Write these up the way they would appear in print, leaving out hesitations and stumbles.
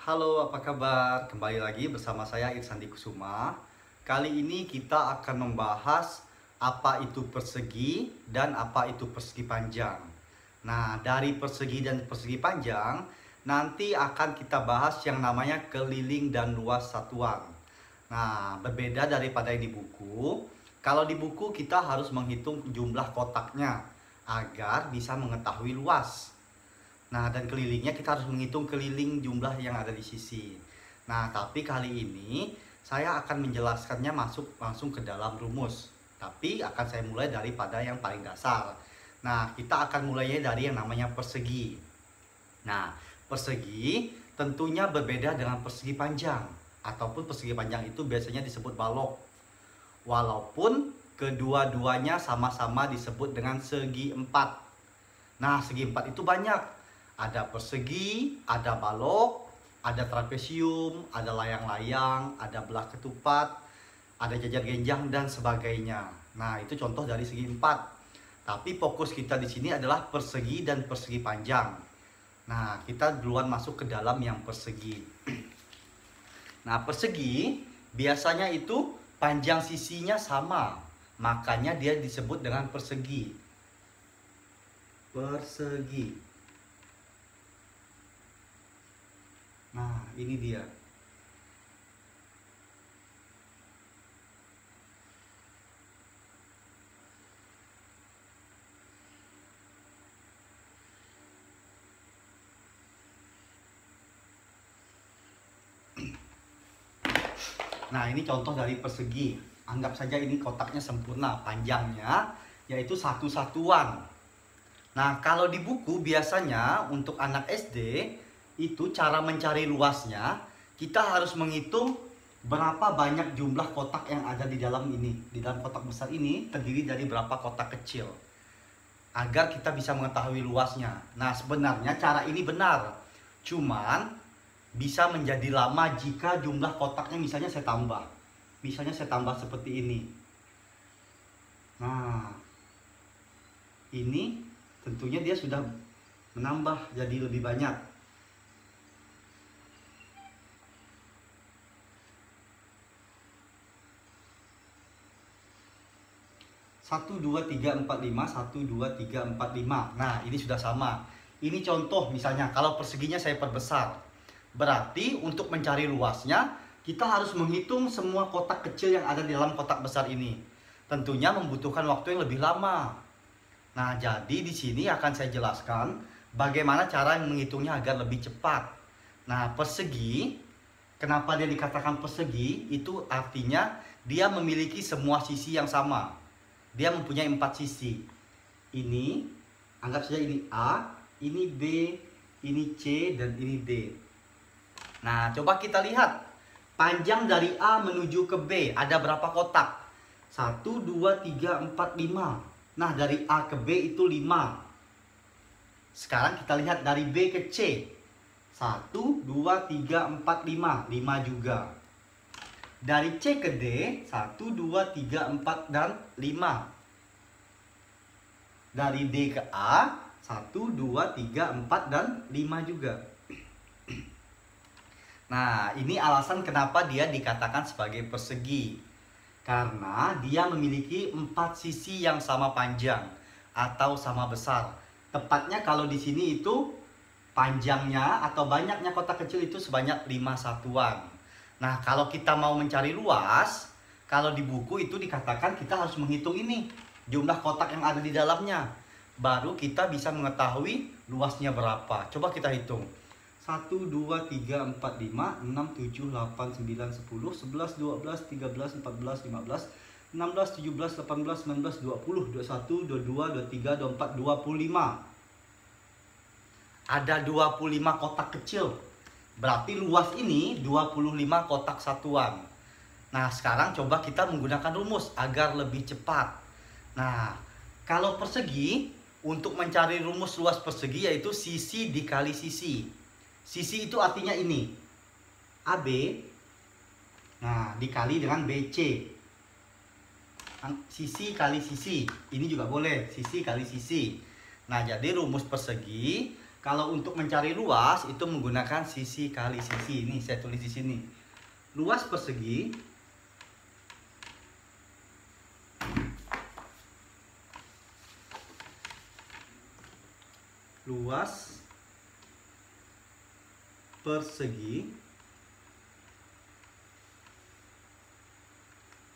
Halo, apa kabar? Kembali lagi bersama saya Irsandi Kusuma. Kali ini kita akan membahas apa itu persegi dan apa itu persegi panjang. Nah, dari persegi dan persegi panjang, nanti akan kita bahas yang namanya keliling dan luas satuan. Nah, berbeda daripada yang di buku. Kalau di buku kita harus menghitung jumlah kotaknya agar bisa mengetahui luas. Nah, dan kelilingnya kita harus menghitung keliling jumlah yang ada di sisi. Nah, tapi kali ini saya akan menjelaskannya langsung ke dalam rumus. Tapi akan saya mulai daripada yang paling dasar. Nah, kita akan mulainya dari yang namanya persegi. Nah, persegi tentunya berbeda dengan persegi panjang. Ataupun persegi panjang itu biasanya disebut balok. Walaupun kedua-duanya sama-sama disebut dengan segi empat. Nah, segi empat itu banyak. Ada persegi, ada balok, ada trapesium, ada layang-layang, ada belah ketupat, ada jajar genjang dan sebagainya. Nah, itu contoh dari segi empat. Tapi fokus kita di sini adalah persegi dan persegi panjang. Nah, kita duluan masuk ke dalam yang persegi. Nah, persegi biasanya itu panjang sisinya sama. Makanya dia disebut dengan persegi. Persegi. Nah, ini dia. Nah, ini contoh dari persegi. Anggap saja ini kotaknya sempurna, panjangnya yaitu satu satuan. Nah, kalau di buku biasanya untuk anak SD itu cara mencari luasnya, kita harus menghitung berapa banyak jumlah kotak yang ada di dalam ini. Di dalam kotak besar ini terdiri dari berapa kotak kecil, agar kita bisa mengetahui luasnya. Nah, sebenarnya cara ini benar, cuman bisa menjadi lama jika jumlah kotaknya misalnya saya tambah. Misalnya saya tambah seperti ini. Nah, ini tentunya dia sudah menambah jadi lebih banyak. 1, 2, 3, 4, 5, 1, 2, 3, 4, 5. Nah, ini sudah sama. Ini contoh misalnya, kalau perseginya saya perbesar. Berarti untuk mencari luasnya, kita harus menghitung semua kotak kecil yang ada di dalam kotak besar ini. Tentunya membutuhkan waktu yang lebih lama. Nah, jadi di sini akan saya jelaskan bagaimana cara menghitungnya agar lebih cepat. Nah, persegi, kenapa dia dikatakan persegi? Itu artinya dia memiliki semua sisi yang sama. Dia mempunyai 4 sisi. Ini, anggap saja ini A, ini B, ini C, dan ini D. Nah, coba kita lihat. Panjang dari A menuju ke B, ada berapa kotak? 1, 2, 3, 4, 5. Nah, dari A ke B itu 5. Sekarang kita lihat dari B ke C. 1, 2, 3, 4, 5. 5 juga. Dari C ke D, 1, 2, 3, 4, dan 5. Dari D ke A, 1, 2, 3, 4, dan 5 juga. Nah, ini alasan kenapa dia dikatakan sebagai persegi. Karena dia memiliki 4 sisi yang sama panjang atau sama besar. Tepatnya kalau di sini itu panjangnya atau banyaknya kotak kecil itu sebanyak 5 satuan. Nah, kalau kita mau mencari luas, kalau di buku itu dikatakan kita harus menghitung ini, jumlah kotak yang ada di dalamnya. Baru kita bisa mengetahui luasnya berapa. Coba kita hitung. 1, 2, 3, 4, 5, 6, 7, 8, 9, 10, 11, 12, 13, 14, 15, 16, 17, 18, 19, 20, 21, 22, 23, 24, 25. Ada 25 kotak kecil. Berarti luas ini 25 kotak satuan. Nah, sekarang coba kita menggunakan rumus agar lebih cepat. Nah, kalau persegi, untuk mencari rumus luas persegi yaitu sisi dikali sisi. Sisi itu artinya ini. AB. Nah, dikali dengan BC. Sisi kali sisi. Ini juga boleh, sisi kali sisi. Nah, jadi rumus persegi, Kalau untuk mencari luas itu menggunakan sisi kali sisi. Ini saya tulis di sini. Luas persegi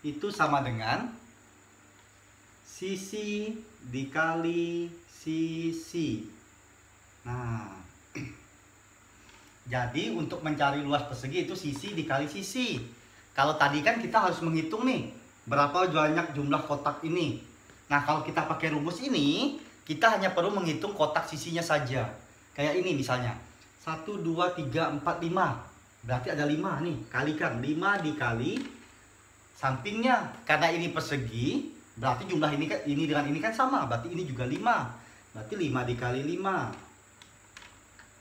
itu sama dengan sisi dikali sisi. Nah, jadi untuk mencari luas persegi itu sisi dikali sisi. Kalau tadi kan kita harus menghitung nih berapa banyak jumlah kotak ini. Nah, kalau kita pakai rumus ini, kita hanya perlu menghitung kotak sisinya saja. Kayak ini misalnya 1, 2, 3, 4, 5. Berarti ada 5 nih. Kalikan 5 dikali sampingnya. Karena ini persegi, berarti jumlah ini dengan ini kan sama. Berarti ini juga 5. Berarti 5 dikali 5.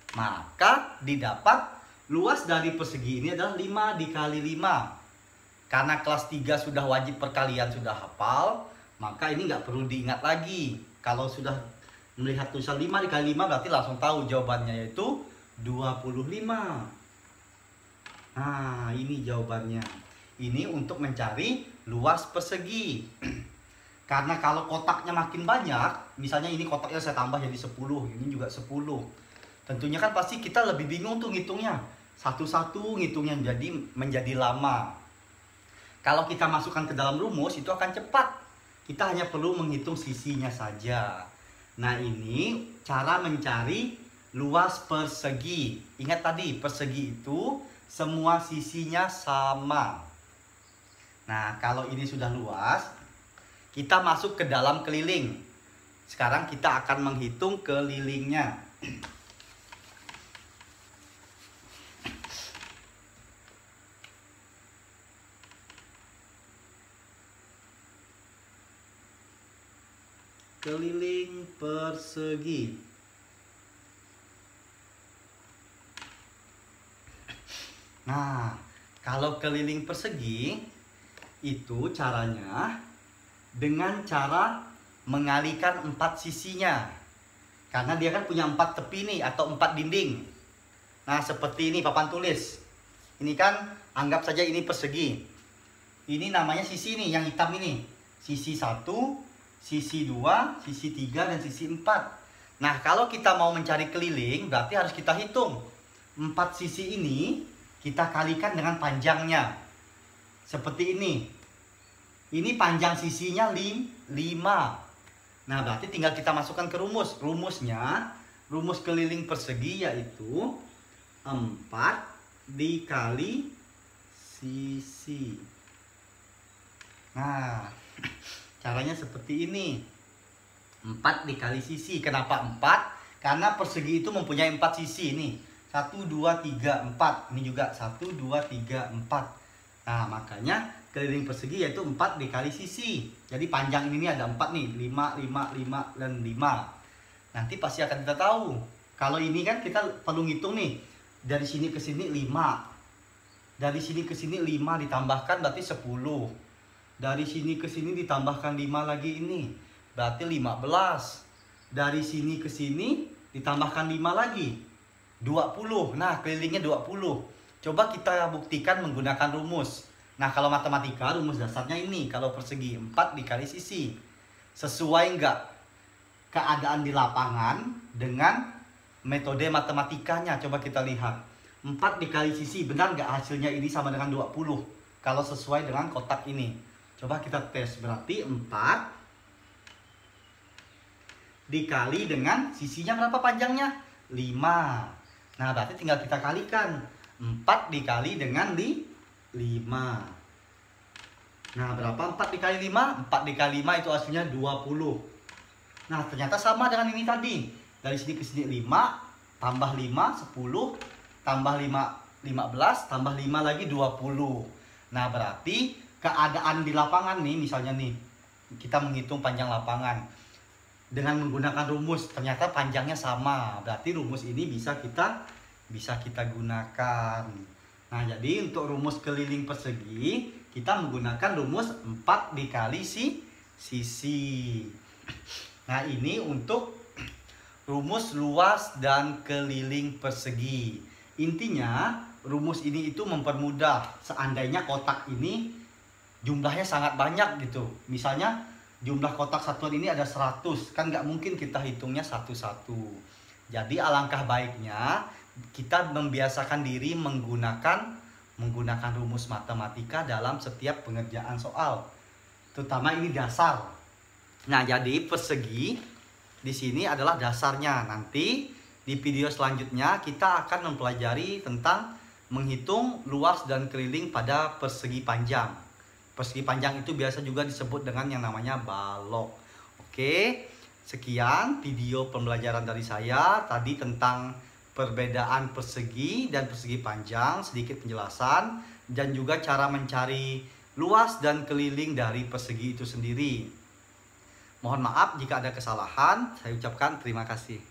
Maka didapat luas dari persegi ini adalah 5 dikali 5. Karena kelas 3 sudah wajib perkalian, sudah hafal, maka ini nggak perlu diingat lagi. Kalau sudah melihat tulisan 5 dikali 5 berarti langsung tahu jawabannya, yaitu 25. Nah, ini jawabannya. Ini untuk mencari luas persegi. Karena kalau kotaknya makin banyak, misalnya ini kotaknya saya tambah jadi 10, ini juga 10. Tentunya kan pasti kita lebih bingung tuh ngitungnya. Satu-satu ngitungnya menjadi lama. Kalau kita masukkan ke dalam rumus itu akan cepat. Kita hanya perlu menghitung sisinya saja. Nah, ini cara mencari luas persegi. Ingat tadi, persegi itu semua sisinya sama. Nah, kalau ini sudah luas, kita masuk ke dalam keliling. Sekarang kita akan menghitung kelilingnya. Keliling persegi. Nah, kalau keliling persegi itu caranya dengan cara mengalihkan 4 sisinya. Karena dia kan punya 4 tepi nih atau 4 dinding. Nah, seperti ini papan tulis. Ini kan anggap saja ini persegi. Ini namanya sisi nih yang hitam ini. Sisi 1, sisi 2, sisi 3, dan sisi 4. Nah, kalau kita mau mencari keliling, berarti harus kita hitung. 4 sisi ini kita kalikan dengan panjangnya. Seperti ini. Ini panjang sisinya 5. Nah, berarti tinggal kita masukkan ke rumus. Rumusnya, rumus keliling persegi yaitu 4 dikali sisi. Nah, caranya seperti ini. 4 dikali sisi. Kenapa 4? Karena persegi itu mempunyai 4 sisi. Nih 1, 2, 3, 4. Ini juga 1, 2, 3, 4. Nah, makanya keliling persegi yaitu 4 dikali sisi. Jadi panjang ini ada 4 nih. 5, 5, 5, dan 5. Nanti pasti akan kita tahu. Kalau ini kan kita perlu ngitung nih. Dari sini ke sini 5. Dari sini ke sini 5 ditambahkan berarti 10. Dari sini ke sini ditambahkan 5 lagi ini. Berarti 15. Dari sini ke sini ditambahkan 5 lagi. 20. Nah, kelilingnya 20. Coba kita buktikan menggunakan rumus. Nah, kalau matematika rumus dasarnya ini. Kalau persegi 4 dikali sisi. Sesuai nggak keadaan di lapangan dengan metode matematikanya? Coba kita lihat. 4 dikali sisi. Benar nggak hasilnya ini sama dengan 20? Kalau sesuai dengan kotak ini. Coba kita tes, berarti 4 dikali dengan sisinya berapa panjangnya? 5. Nah, berarti tinggal kita kalikan. 4 dikali dengan 5. Nah, berapa 4 dikali 5? 4 dikali 5 itu hasilnya 20. Nah, ternyata sama dengan ini tadi. Dari sini ke sini 5, tambah 5, 10, tambah 5, 15, tambah 5 lagi 20. Nah, berarti keadaan di lapangan nih, misalnya nih kita menghitung panjang lapangan dengan menggunakan rumus, ternyata panjangnya sama, berarti rumus ini bisa kita gunakan. Nah, jadi untuk rumus keliling persegi kita menggunakan rumus 4 dikali sisi. Nah, ini untuk rumus luas dan keliling persegi. Intinya rumus ini itu mempermudah seandainya kotak ini jumlahnya sangat banyak gitu. Misalnya jumlah kotak satuan ini ada 100, kan nggak mungkin kita hitungnya satu-satu. Jadi alangkah baiknya kita membiasakan diri menggunakan rumus matematika dalam setiap pengerjaan soal. Terutama ini dasar. Nah, jadi persegi di sini adalah dasarnya. Nanti di video selanjutnya kita akan mempelajari tentang menghitung luas dan keliling pada persegi panjang. Persegi panjang itu biasa juga disebut dengan yang namanya balok. Oke, sekian video pembelajaran dari saya tadi tentang perbedaan persegi dan persegi panjang, sedikit penjelasan dan juga cara mencari luas dan keliling dari persegi itu sendiri. Mohon maaf jika ada kesalahan, saya ucapkan terima kasih.